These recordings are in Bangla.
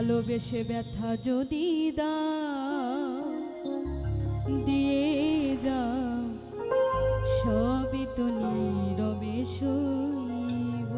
ভালোবেসে ব্যথা যদি দিয়ে যা সবই তো নীরবে সইব।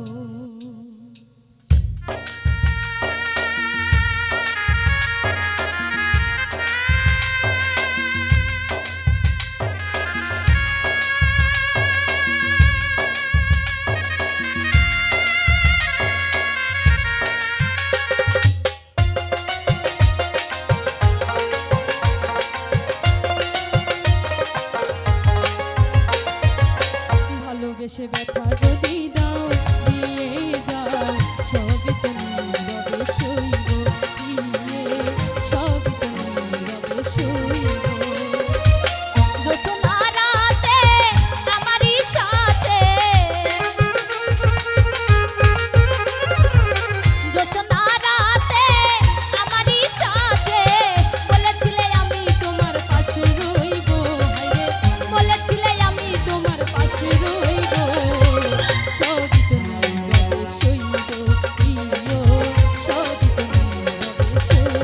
ভালোবেসে ব্যথা যদি দাও দিয়ে যাও সবই তো নীরবে সইব, দিয়ে সবই তো নীরবে সইব। জ্যোৎস্না রাতে আমারই সাথে, জ্যোৎস্না রাতে আমারই সাথে বলেছিলে আমি তোমার পাশে রইব, হায়রে বলেছিলে আমি তোমার পাশে রইব। সবই তো নীরবে সইব, প্রিয় সবই তো নীরবে সইব।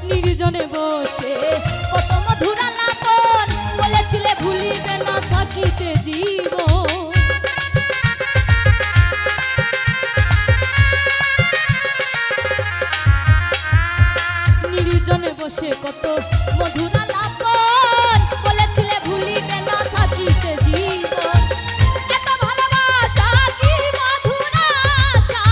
নির্জনে বসে কত মধুর আলাপন বলেছিলে ভুলিবে না থাকিতে জীবন, নির্জনে বসে কত মধুর আলাপন বলেছিলে ভুলিবে না থাকিতে জীবন। এত ভালোবাসা কি মধুর আশা,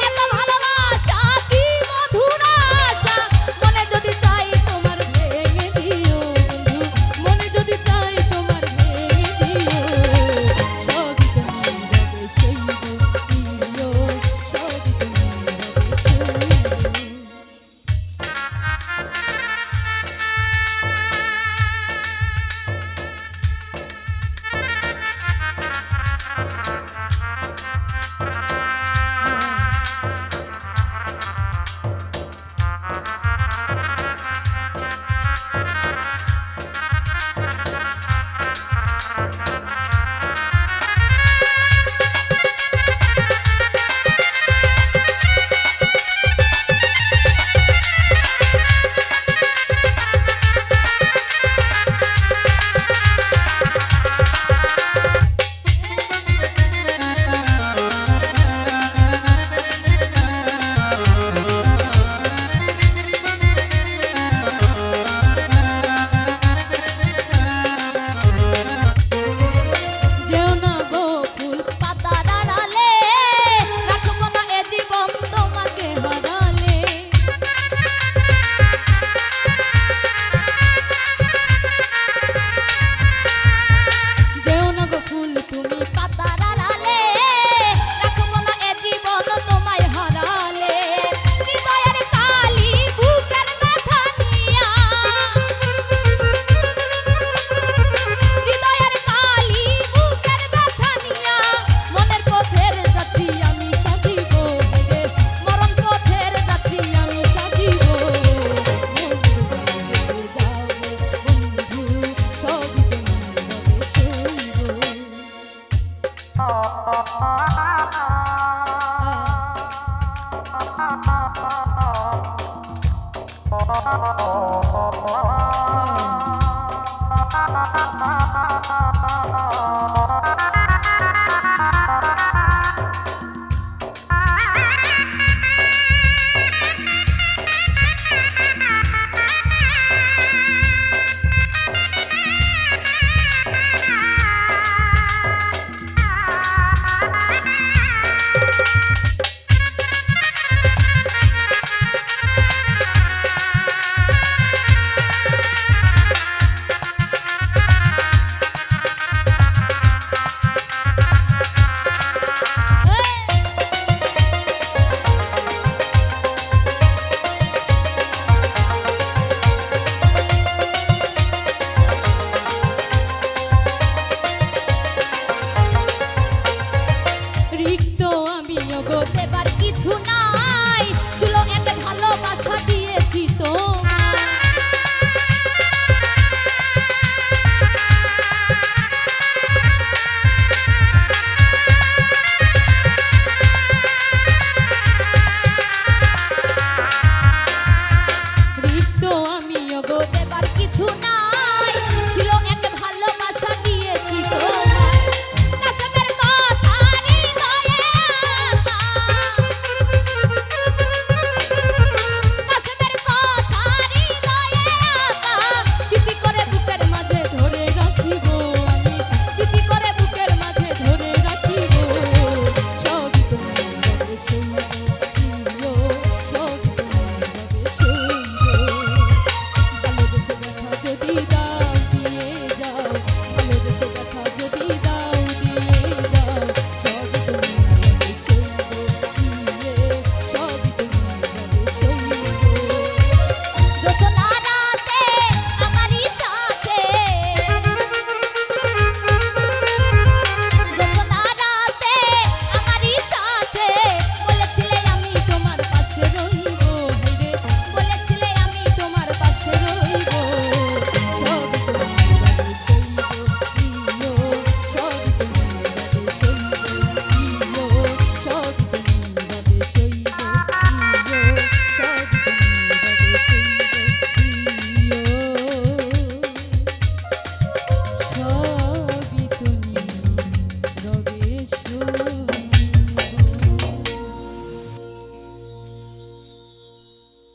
এত ভালোবাসা কি মধুর আশা। মনে যদি চাই তোমার ভেঙে দিও বন্ধু, মনে যদি চাই তোমার ভেঙে দিও। সবই তো নীরবে সইব, প্রিয় সবই তো নীরবে সইব। যেও না গো ফুল পাতার আড়ালে রাখবো না এ জীবন তোমাকে হারালে, যেও না গো ফুল তুমি পাতার আড়ালে রাখবো না এ জীবন তোমায় হারালে। হৃদয়ের কালি বুকের ব্যথা নিয়া, হৃদয়ের কালি বুকের ব্যথা নিয়া মনের পথের যাত্রী আমি সাজিব, রে মরণ পথের যাত্রী আমি সাজিব। বন্ধু ভালোবেসে যাও বন্ধু, সবই তো নীরবে সইব।